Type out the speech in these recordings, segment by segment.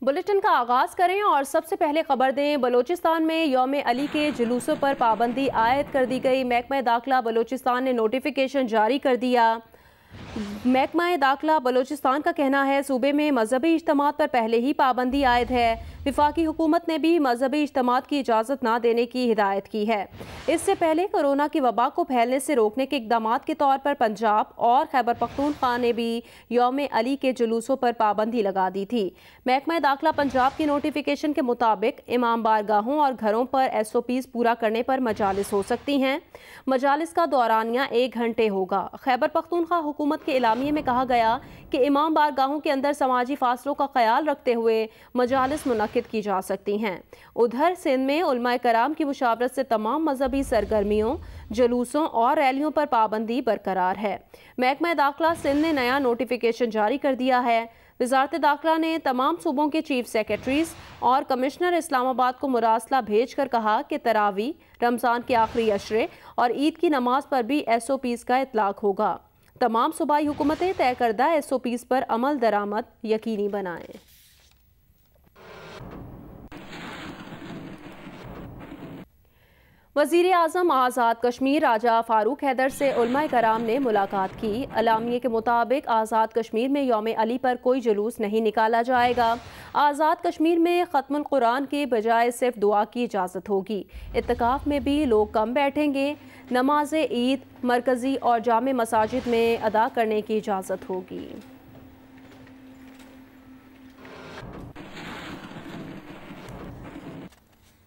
Bulletin का आगाज करें और सबसे पहले खबर दें। बलोचिस्तान में यौम अली के जुलूसों पर पाबंदी आयद कर दी गई। महकमा दाखिला बलोचिस्तान ने नोटिफिकेशन जारी कर दिया। महकमा दाखिला बलोचिस्तान का कहना है सूबे में मजहबी इज्तिमात पर पहले ही पाबंदी आयद है। विफाकी हुकूमत ने भी मजहबी इज्तिमात की इजाज़त ना देने की हिदायत की है। इससे पहले कोरोना की वबा को फैलने से रोकने के इकदाम के तौर पर पंजाब और खैबर पख्तूनख्वा ने भी यौम अली के जुलूसों पर पाबंदी लगा दी थी। महकमा दाखिला पंजाब की नोटिफिकेशन के मुताबिक इमाम बारगाहों और घरों पर SOPs पूरा करने पर मजालिस हो सकती हैं। मजालिस का दौरानिया 1 घंटे होगा। खैबर पख्तूनख्वा हुकूमत के एलामिये में कहा गया कि इमाम बारगाहों के अंदर समाजी फासलों का ख्याल रखते हुए मजालिस मुनक्किद की जा सकती हैं। उधर सिंध में उलमाए कराम की मुशावरत से तमाम मजहबी सरगर्मियों, जुलूसों और रैलियों पर पाबंदी बरकरार है। महकमा दाखिला सिंध ने नया नोटिफिकेशन जारी कर दिया है। वजारत दाखिला ने तमाम सूबों के चीफ सेक्रेटरीज और कमिश्नर इस्लामाबाद को मुरासला भेजकर कहा कि तरावी, रमज़ान के आखिरी अशरे और ईद की नमाज पर भी SOPs का इतलाक होगा। तमाम सूबाई हुकूमतें तय करदा SOPs पर अमल दरामद यकीनी बनाएं। वज़ीर आज़म आज़ाद कश्मीर राजा फारूक हैदर से उलमाए कराम ने मुलाकात की। अलामिये के मुताबिक आज़ाद कश्मीर में यौम अली पर कोई जुलूस नहीं निकाला जाएगा। आज़ाद कश्मीर में ख़त्मुल कुरान के बजाय सिर्फ दुआ की इजाज़त होगी। इत्तिकाफ में भी लोग कम बैठेंगे। नमाज ईद मरकज़ी और जामे मसाजिद में अदा करने की इजाज़त होगी।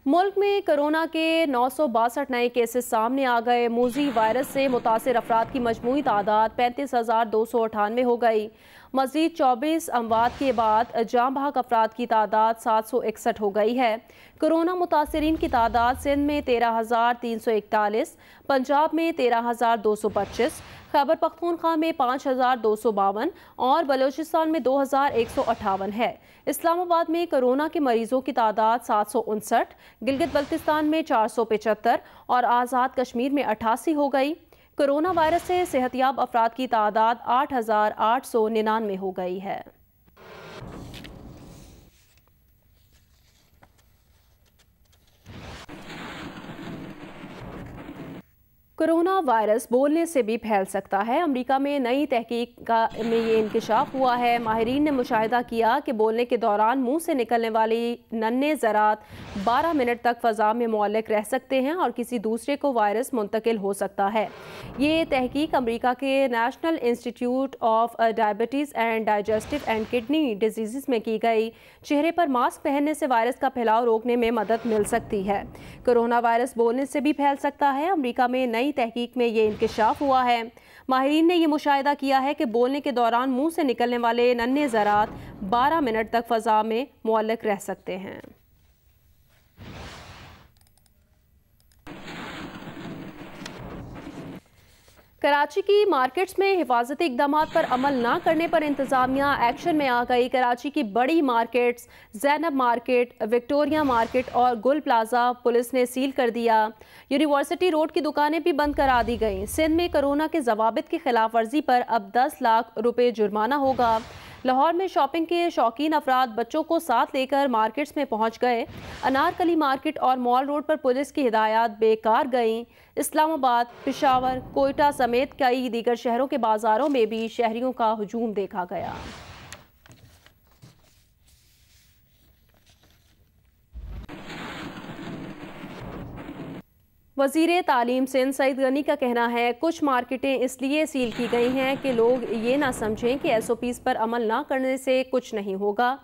मुल्क में कोरोना के 962 नए केसेस सामने आ गए। मूजी वायरस से मुतासिर अफराद की मजमूई तादाद 35,298 हो गई। मज़ीद 24 अमवात के बाद जाँ बहक अफराद की तादाद 761 हो गई है। कोरोना मुतासरीन की तादाद सिंध में 13,341, पंजाब में 13,225, खैबर पख्तूनख्वा में 5,252 और बलोचिस्तान में 2,158 है। इस्लामाबाद में कोरोना के मरीजों की तादाद 759, गिलगित बल्तिस्तान में 475 और आज़ाद कश्मीर में 88 हो गई। कोरोना वायरस से सेहतयाब अफराद की तादाद 8,899 हो गई है। कोरोना वायरस बोलने से भी फैल सकता है। अमेरिका में नई तहकीक में ये इंकशाफ हुआ है। माहिरीन ने मुशाहिदा किया कि बोलने के दौरान मुंह से निकलने वाली नन्हे ज़रात 12 मिनट तक फ़ज़ा में मुअल्लिक रह सकते हैं और किसी दूसरे को वायरस मुंतकिल हो सकता है। ये तहकीक अमेरिका के national institute of diabetes and digestive and kidney disease में की गई। चेहरे पर मास्क पहनने से वायरस का फैलाव रोकने में मदद मिल सकती है। कोरोना वायरस बोलने से भी फैल सकता है। अमेरिका में नई तहकीक में ये इंकशाफ हुआ है। माहिरीन ने यह मुशाहिदा किया है कि बोलने के दौरान मुंह से निकलने वाले नन्हे ज़रात 12 मिनट तक फ़ज़ा में मुअल्लिक रह सकते हैं। कराची की मार्केट्स में हिफाजती इकदाम पर अमल न करने पर इंतजामिया एक्शन में आ गई। कराची की बड़ी markets Zainab market, Victoria market और गुल प्लाजा पुलिस ने सील कर दिया। यूनिवर्सिटी रोड की दुकानें भी बंद करा दी गईं। सिंध में कोरोना के ज़वाबित की खिलाफ वर्जी पर अब 10 लाख रुपए जुर्माना होगा। लाहौर में शॉपिंग के शौकीन अफराद बच्चों को साथ लेकर मार्केट्स में पहुंच गए। अनारकली मार्केट और मॉल रोड पर पुलिस की हिदायत बेकार गईं। इस्लामाबाद, पेशावर, कोयटा समेत कई दीगर शहरों के बाजारों में भी शहरियों का हुजूम देखा गया। वज़ीर तालीम सिंध सईद गनी का कहना है कुछ मार्केटें इसलिए सील की गई हैं कि लोग ये ना समझें कि SOPs पर अमल ना करने से कुछ नहीं होगा।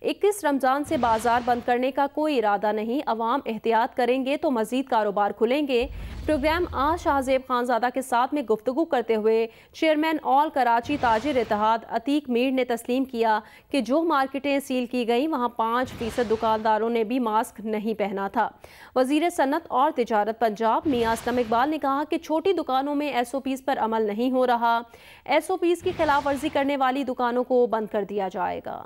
21 रमज़ान से बाजार बंद करने का कोई इरादा नहीं। अवाम एहतियात करेंगे तो मज़ीद कारोबार खुलेंगे। प्रोग्राम आज शाहजेब खानज़ादा के साथ में गुफ्तगू करते हुए चेयरमैन ऑल कराची ताजिर इत्तेहाद अतीक मीर ने तस्लीम किया कि जो मार्केटें सील की गई वहाँ 5% दुकानदारों ने भी मास्क नहीं पहना था। वज़ीर सन्नत और तिजारत पंजाब मियां असलम इकबाल ने कहा कि छोटी दुकानों में SOPs पर अमल नहीं हो रहा। SOPs की खिलाफ वर्जी करने वाली दुकानों को बंद कर दिया जाएगा।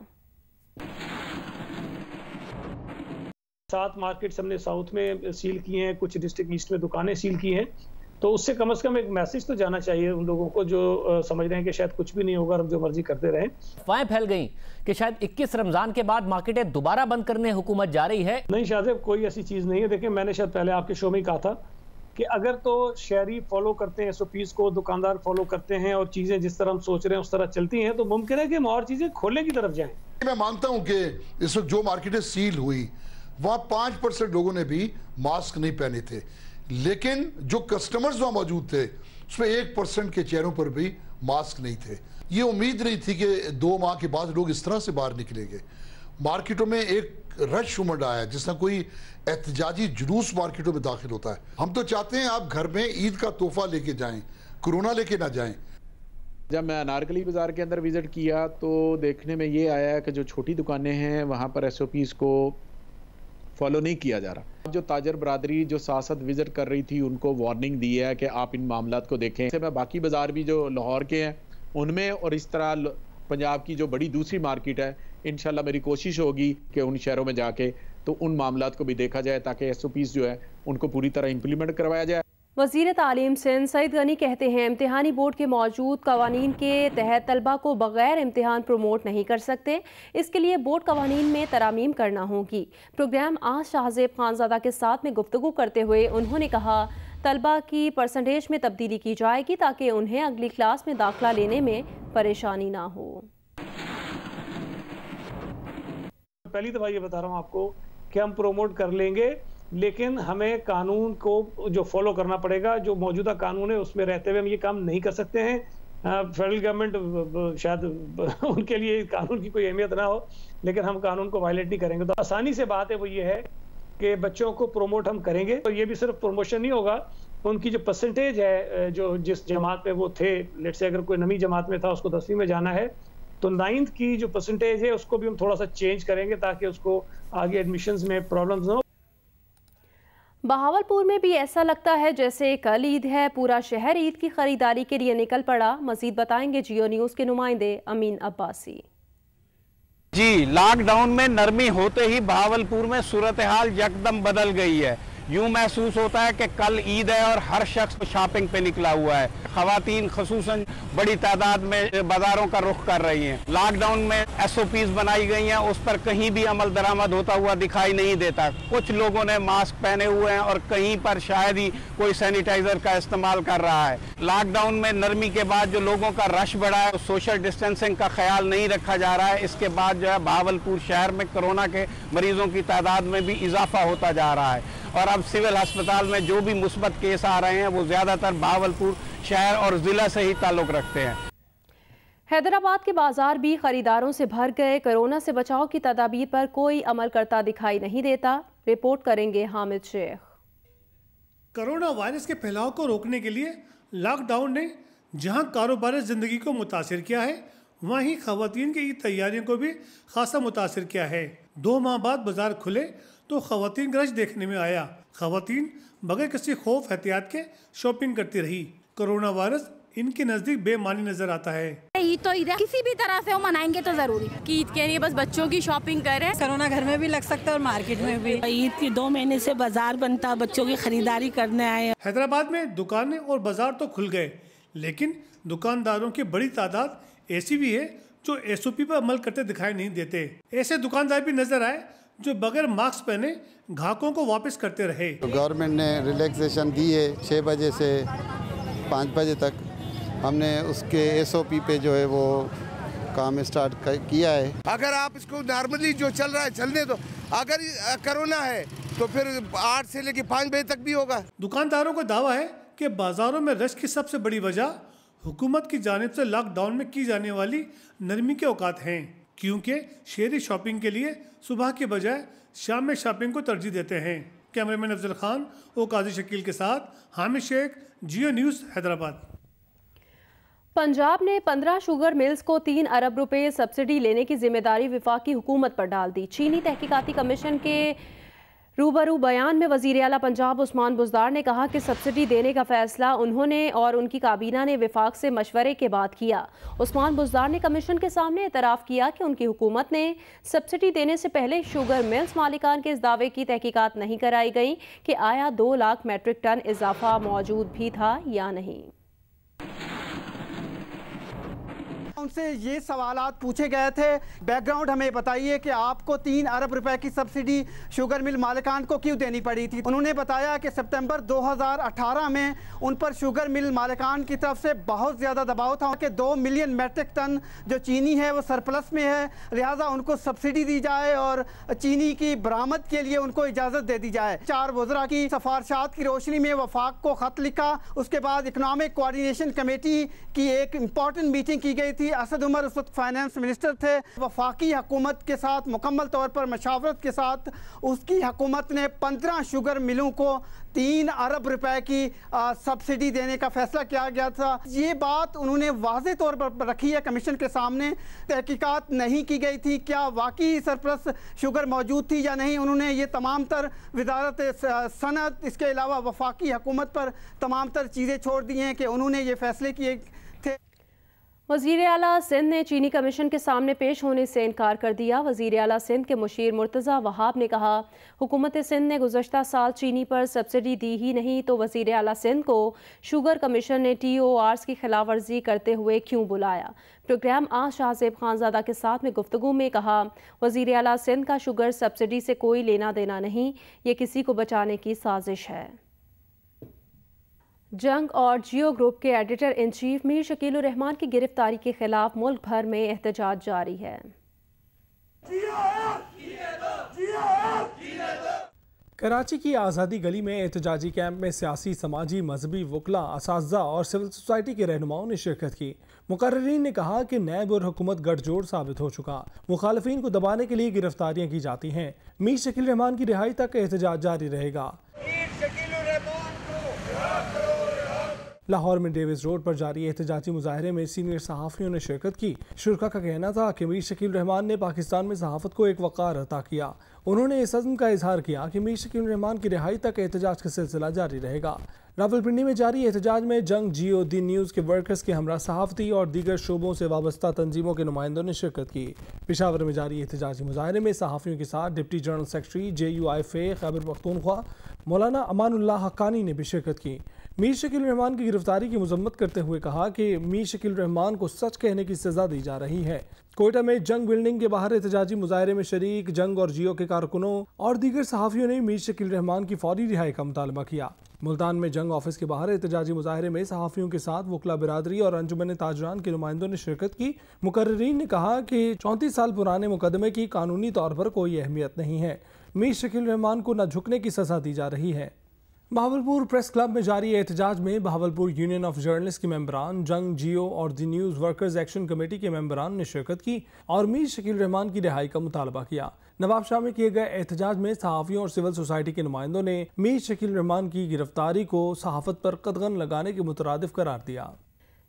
7 मार्केट्स हमने साउथ में सील की हैं, कुछ डिस्ट्रिक्ट ईस्ट में दुकानें सील की हैं तो उससे कम से कम एक मैसेज तो जाना चाहिए उन लोगों को जो समझ रहे हैं कि शायद कुछ भी नहीं होगा, हम जो मर्जी करते रहें। अफवाहें फैल गई कि शायद 21 रमजान के बाद मार्केटें दोबारा बंद करने हुकूमत जा रही है। नहीं शाहजेब, कोई ऐसी चीज नहीं है। देखिए, मैंने शायद पहले आपके शो में ही कहा था कि अगर तो शहरी फॉलो करते हैं एसओपीज को, दुकानदार फॉलो करते हैं और चीजें जिस तरह हम सोच रहे हैं उस तरह चलती हैं, तो मुमकिन है कि हम और चीजें खोलने की तरफ जाएं। मैं मानता हूं कि इस वक्त जो मार्केटें सील हुई वहां 5% लोगों ने भी मास्क नहीं पहने थे, लेकिन जो कस्टमर्स वहां मौजूद थे उसमें 1% के चेहरों पर भी मास्क नहीं थे। ये उम्मीद नहीं थी कि 2 माह के बाद लोग इस तरह से बाहर निकलेंगे। मार्केटों में एक रश उमड़ आया जिस तरह कोई एहतजाजी जुलूस मार्केटों में दाखिल होता है। हम तो चाहते हैं आप घर में ईद का तोहफा लेके जाएं, कोरोना लेके ना जाएं। जब मैं अनारकली बाजार के अंदर विजिट किया तो देखने में ये आया कि जो छोटी दुकानें हैं वहाँ पर एसओपीज को फॉलो नहीं किया जा रहा। जो ताजर बरादरी जो साथ विजिट कर रही थी उनको वार्निंग दी है कि आप इन मामलात को देखें। जैसे मैं बाकी बाजार भी जो लाहौर के हैं उनमें और इस तरह पंजाब की जो बड़ी दूसरी मार्केट है, इंशाल्लाह मेरी कोशिश होगी कि उन शहरों में जाके तो उन मामलात को भी देखा जाए ताकि एसओपीज जो है उनको पूरी तरह इम्प्लीमेंट करवाया जाए। वज़ीर तालीम सिंध सईद गनी कहते हैं इम्तिहानी बोर्ड के मौजूद कवानीन के तहत तलबा को बगैर इम्तिहान प्रमोट नहीं कर सकते। इसके लिए बोर्ड कवानीन में तरामीम करना होगी। प्रोग्राम आज शाहजेब खानज़ादा के साथ में गुफ्तगू करते हुए उन्होंने कहा तलबा की परसेंटेज में तब्दीली की जाएगी ताकि उन्हें अगली क्लास में दाखिला लेने में परेशानी ना हो। पहली दफ़ा ये बता रहा हूँ आपको कि हम प्रोमोट कर लेंगे, लेकिन हमें कानून को जो फॉलो करना पड़ेगा। जो मौजूदा कानून है उसमें रहते हुए हम ये काम नहीं कर सकते हैं। फेडरल गवर्नमेंट शायद उनके लिए कानून की कोई अहमियत ना हो, लेकिन हम कानून को वायलेट नहीं करेंगे। तो आसानी से बात है वो ये है कि बच्चों को प्रोमोट हम करेंगे। और ये भी सिर्फ प्रमोशन नहीं होगा, उनकी जो परसेंटेज है जो जिस जमात में वो थे, लेट से अगर कोई नवी जमात में था उसको 10वीं में जाना है तो 9th की जो परसेंटेज है उसको भी हम थोड़ा सा चेंज करेंगे ताकि उसको आगे एडमिशन्स में प्रॉब्लम्स ना हो। बहावलपुर में भी ऐसा लगता है जैसे कल ईद है। पूरा शहर ईद की खरीदारी के लिए निकल पड़ा। मजीद बताएंगे जियो न्यूज़ के नुमाइंदे अमीन अब्बासी। जी, लॉकडाउन में नरमी होते ही बहावलपुर में सूरत हाल यकदम बदल गई है। यूं महसूस होता है कि कल ईद है और हर शख्स शॉपिंग पे निकला हुआ है। खवातीन खसूसन बड़ी तादाद में बाजारों का रुख कर रही हैं। लॉकडाउन में एसओपीज बनाई गई हैं, उस पर कहीं भी अमल दरामद होता हुआ दिखाई नहीं देता। कुछ लोगों ने मास्क पहने हुए हैं और कहीं पर शायद ही कोई सैनिटाइजर का इस्तेमाल कर रहा है। लॉकडाउन में नरमी के बाद जो लोगों का रश बढ़ा है, सोशल डिस्टेंसिंग का ख्याल नहीं रखा जा रहा है। इसके बाद जो है बहावलपुर शहर में कोरोना के मरीजों की तादाद में भी इजाफा होता जा रहा है और अब सिविल अस्पताल में जो भी मुस्बत केस आ रहे हैं वो ज्यादातर बहावलपुर शहर और जिला से ही ताल्लुक रखते हैं। हैदराबाद के बाजार भी खरीदारों से भर गए। कोरोना से बचाव की तदाबीर पर कोई अमल करता दिखाई नहीं देता। रिपोर्ट करेंगे हामिद शेख। कोरोना वायरस के फैलाव को रोकने के लिए लॉकडाउन ने जहां कारोबारी जिंदगी को मुतासिर किया है, वहीं खवातीन की तैयारियों को भी खासा मुतासिर किया है। 2 माह बाद बाजार खुले तो खवातीन रश देखने में आया। खवातीन बगैर किसी खौफ एहतियात के शॉपिंग करती रही। कोरोना वायरस इनके नजदीक बेमानी नजर आता है। ईद तो ईद है, किसी भी तरह से वो मनाएंगे तो जरूरी कि ईद के लिए बस बच्चों की शॉपिंग करें। कोरोना घर में भी लग सकता है और मार्केट में भी। ईद की 2 महीने से बाजार बनता, बच्चों की खरीदारी करने आए। हैदराबाद में दुकानें और बाजार तो खुल गए, लेकिन दुकानदारों की बड़ी तादाद ऐसी भी है जो एसओपी पर अमल करते दिखाई नहीं देते। ऐसे दुकानदार भी नजर आए जो बगैर मास्क पहने ग्राहकों को वापस करते रहे। तो गवर्नमेंट ने रिलैक्सेशन दी है 6 बजे से 5 बजे तक। हमने उसके एसओपी पे जो है वो काम स्टार्ट किया है। अगर आप इसको नॉर्मली जो चल रहा है चलने दो, अगर कोरोना है तो फिर 8 से लेकर 5 बजे तक भी होगा। दुकानदारों का दावा है कि बाजारों में रश की सबसे बड़ी वजह हुकूमत की जानिब से लॉकडाउन में की जाने वाली नरमी के औकात हैं, क्योंकि शहरी शॉपिंग के लिए सुबह के बजाय शाम में शॉपिंग को तरजीह देते हैं। कैमरामैन अफजल खान और काजी शकील के साथ हामिद शेख, जियो न्यूज़, हैदराबाद। पंजाब ने 15 शुगर मिल्स को 3 अरब रुपए सब्सिडी लेने की जिम्मेदारी वफाकी हुकूमत पर डाल दी। चीनी तहकीकाती कमीशन के रूबरू बयान में वज़ीर आला पंजाब उस्मान बुज़दार ने कहा कि सब्सिडी देने का फैसला उन्होंने और उनकी काबीना ने विफाक से मशवरे के बाद किया। उस्मान बुज़दार ने कमीशन के सामने एतराफ़ किया कि उनकी हुकूमत ने सब्सिडी देने से पहले शुगर मिल्स मालिकान के इस दावे की तहकीकात नहीं कराई गई कि आया 2 लाख मेट्रिक टन इजाफा मौजूद भी था या नहीं। उनसे ये सवालात पूछे गए थे, बैकग्राउंड हमें बताइए कि आपको 3 अरब रुपए की सब्सिडी शुगर मिल मालिकान को क्यों देनी पड़ी थी। उन्होंने बताया कि सितंबर 2018 में उन पर शुगर मिल मालिकान की तरफ से बहुत ज़्यादा दबाव था कि 2 मिलियन मेट्रिक टन जो चीनी है वो सरप्लस में है, लिहाजा उनको सब्सिडी दी जाए और चीनी की बरामद के लिए उनको इजाज़त दे दी जाए। 4 वज़रा की सिफारिशात की रोशनी में वफाक को ख़त लिखा। उसके बाद इकनॉमिक कोऑर्डिनेशन कमेटी की एक इम्पॉर्टेंट मीटिंग की गई थी। असद उमर उस वक्त फाइनेंस मिनिस्टर थे। वफाकी हुकूमत के साथ मुकम्मल तौर पर मशावरत के साथ उसकी हुकूमत ने 15 शुगर मिलों को 3 अरब रुपए की सब्सिडी देने का फैसला किया गया था। ये बात उन्होंने वाज़े तौर पर रखी है कमीशन के सामने। तहकीकात नहीं की गई थी क्या वाकई सरप्लस शुगर मौजूद थी या नहीं। उन्होंने ये तमाम तर वजारत सनत, इसके अलावा वफाकी हुकूमत पर तमाम तर चीज़ें छोड़ दी हैं कि उन्होंने ये फैसले किए थे। वज़ीर आला सिंध ने चीनी कमीशन के सामने पेश होने से इनकार कर दिया। वज़ीर आला सिंध के मुशीर मुर्तज़ा वहाब ने कहा, हुकूमत सिंध ने गुज़श्ता साल चीनी पर सब्सिडी दी ही नहीं तो वज़ीर आला सिंध को शुगर कमीशन ने TORs की खिलाफ वर्जी करते हुए क्यों बुलाया। प्रोग्राम आज शाहज़ेब खानज़ादा के साथ में गुफ्तगू में कहा, वज़ीर आला सिंध का शुगर सब्सिडी से कोई लेना देना नहीं, ये किसी को बचाने की साजिश है। जंग और जियो ग्रुप के editor in chief Mir Shakilur Rahman की गिरफ्तारी के खिलाफ मुल्क भर में एहतजाज जारी है। कराची की आज़ादी गली में एहतजाजी कैंप में सियासी, समाजी, मजहबी, वकला, असातिज़ा और सिविल सोसाइटी के रहनुमाओं ने शिरकत की। मुकर्रिरीन ने कहा कि नैब और हुकूमत गठजोड़ साबित हो चुका, मुखालफिन को दबाने के लिए गिरफ्तारियां की जाती हैं। मीर शकील रहमान की रिहाई तक एहतजाज जारी रहेगा। लाहौर में डेविस रोड पर जारी एहतजाजी मुजाहरे में सीनियर सहाफ़ियों ने शिरकत की। शुरका का कहना था कि मीर शकील रहमान ने पाकिस्तान में सहाफ़त को एक वक़ार अता किया। उन्होंने इस अज़्म का इजहार किया कि मीर शकील रहमान की रिहाई तक एहतजाज का सिलसिला जारी रहेगा। रावलपिंडी में जारी एहतजाज में जंग, जियो, दी न्यूज़ के वर्कर्स के हमरा सहाफ़ती और दीगर शोबों से वाबस्ता तंजीमों के नुमाइंदों ने शिरकत की। पेशावर में जारी एहतजाजी मुजाहरे में सहाफ़ियों के साथ deputy general secretary JUIFA Khyber Pakhtunkhwa मौलाना अमानुल्लाह हक्कानी ने भी शिरकत की। मीर शकील रहमान की गिरफ्तारी की मजम्मत करते हुए कहा कि मीर शकील रहमान को सच कहने की सजा दी जा रही है। कोयटा में जंग बिल्डिंग के बाहर एहतजाजी मुजाहरे में शरीक जंग और जियो के कारकुनों और दीगर सहाफ़ियों ने मीर शकील रहमान की फौरी रिहाई का मुतालबा किया। मुल्तान में जंग ऑफिस के बाहर एहतजाजी मुजाहरे में सहाफ़ियों के साथ वकला बिरादरी और अंजुमन ताजरान के नुमाइंदों ने शिरकत की। मुकर्रिरीन ने कहा कि 34 साल पुराने मुकदमे की कानूनी तौर पर कोई अहमियत नहीं है। मीर शकील रहमान को न झुकने की सजा दी जा रही है। बहावलपुर प्रेस क्लब में जारी एहतजाज में बहावलपुर यूनियन ऑफ जर्नलिस्ट के मेंबरान, जंग, जियो और दी न्यूज़ वर्कर्स एक्शन कमेटी के मेंबरान ने शिरकत की और मीर शकील रहमान की रिहाई का मुतालबा किया। नवाबशाह में किए गए एहतजाज में सहाफ़ियों और सिविल सोसाइटी के नुमाइंदों ने मीर शकील रहमान की गिरफ्तारी को सहाफ़त पर कदगन लगाने के मुतरादिफ करार दिया।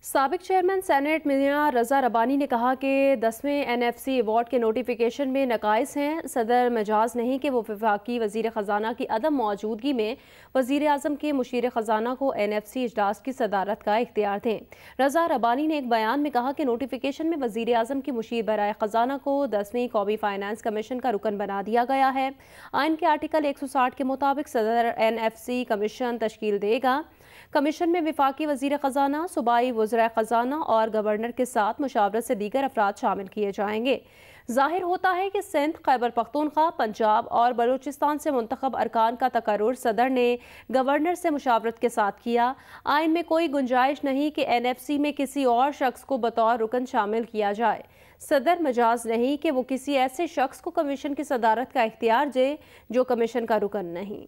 साबिक चेयरमैन सेनेट मियां रज़ा रबानी ने कहा कि 10वें NFC अवार्ड के नोटिफिकेशन में नकाइस हैं। सदर मजाज नहीं कि वो वफाकी वज़ीर ख़जाना की अदम मौजूदगी में वज़ीर आज़म के मुशीर ख़जाना को NFC इजलास की सदारत का इख्तियार दें। रज़ा रबानी ने एक बयान में कहा कि नोटिफिकेशन में वज़ीर आज़म की मुशीर बराए ख़जाना को 10वीं कौमी फाइनेंस कमीशन का रुकन बना दिया गया है। आइन के आर्टिकल 160 के मुताबिक सदर NFC कमीशन तश्कील देगा। कमीशन में विफाकी वज़ीर ख़जाना, सूबाई वज़राए ख़जाना और गवर्नर के साथ मुशावरत से दीगर अफराद शामिल किए जाएंगे। जाहिर होता है कि सिंध, खैबर पख्तूनख्वा, पंजाब और बलूचिस्तान से मुंतखब अरकान का तकर्रुर सदर ने गवर्नर से मुशावरत के साथ किया। आइन में कोई गुंजाइश नहीं कि NFC में किसी और शख्स को बतौर रुकन शामिल किया जाए। सदर मजाज नहीं कि वो किसी ऐसे शख्स को कमीशन की सदारत का इख्तियार दे जो कमीशन का रुकन नहीं।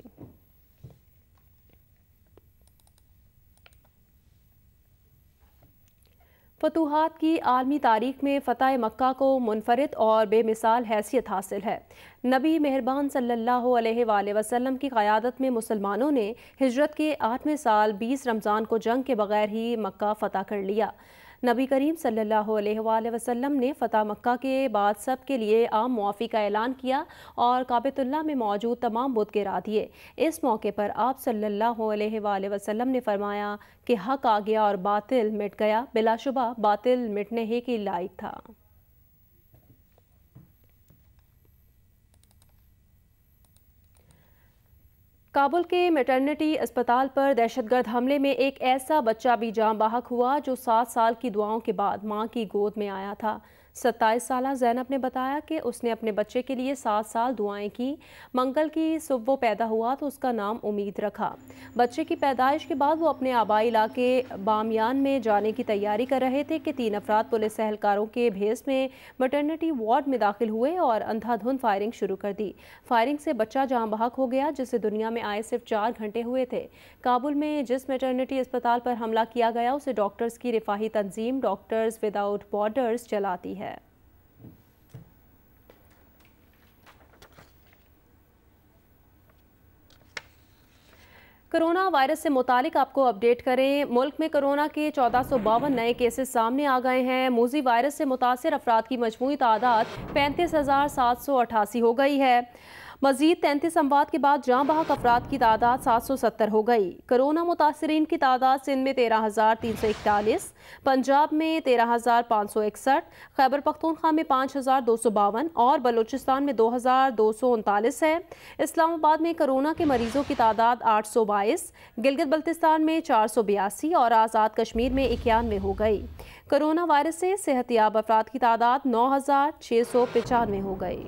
फतूहात की आलमी तारीख में फ़तह मक्का को मुनफरिद और बेमिसाल हैसियत हासिल है। नबी मेहरबान सल्लल्लाहु अलैहि वसल्लम की क़यादत में मुसलमानों ने हिजरत के 8वें साल 20 रमज़ान को जंग के बगैर ही मक्का फ़तह कर लिया। नबी करीम सल्लल्लाहु अलैहि वसल्लम ने फ़तह मक्का के बाद सब के लिए आम मुआफ़ी का ऐलान किया और काबतुल्लाह में मौजूद तमाम बुत गिरा दिए। इस मौके पर आप सल्लल्लाहु अलैहि वसल्लम ने फरमाया कि हक आ गया और बातिल मिट गया। बिलाशुबा बातिल मिटने ही की लायक था। काबुल के मैटरनिटी अस्पताल पर दहशतगर्द हमले में एक ऐसा बच्चा भी जान बाहक हुआ जो 7 साल की दुआओं के बाद मां की गोद में आया था। 27 साला ज़ैनब ने बताया कि उसने अपने बच्चे के लिए 7 साल दुआएं की। मंगल की सुबह वो पैदा हुआ तो उसका नाम उम्मीद रखा। बच्चे की पैदाइश के बाद वो अपने आबाई इलाके बामियान में जाने की तैयारी कर रहे थे कि 3 अफराद पुलिस एहलकारों के भेस में मैटरनिटी वार्ड में दाखिल हुए और अंधाधुंध फायरिंग शुरू कर दी। फायरिंग से बच्चा जान बहक हो गया, जिसे दुनिया में आए सिर्फ 4 घंटे हुए थे। काबुल में जिस मैटरनिटी अस्पताल पर हमला किया गया उसे डॉक्टर्स की रिफाही तंजीम डॉक्टर्स विदाउट बॉर्डर्स चलाती है। कोरोना वायरस से मुतालिक आपको अपडेट करें। मुल्क में कोरोना के 1452 नए केसेस सामने आ गए हैं। मूजी वायरस से मुतासिर अफराद की मजमूई तादाद 35,788 हो गई है। मजीद 33 अमवात के बाद जाँ बहक अफराद की तादाद 770 हो गई। कोरोना मुतासरीन की तादाद सिंध में 13,341, पंजाब में 13,561, खैबर पख्तूनख्वा में 5,252 और बलूचिस्तान में 2,239 है। इस्लामाबाद में कोरोना के मरीजों की तादाद 822, गिलगित बल्तिस्तान में 482 और आज़ाद कश्मीर में 91 हो गई। कोरोना वायरस से सेहतयाब अफराद की तादाद 9,695 हो गई।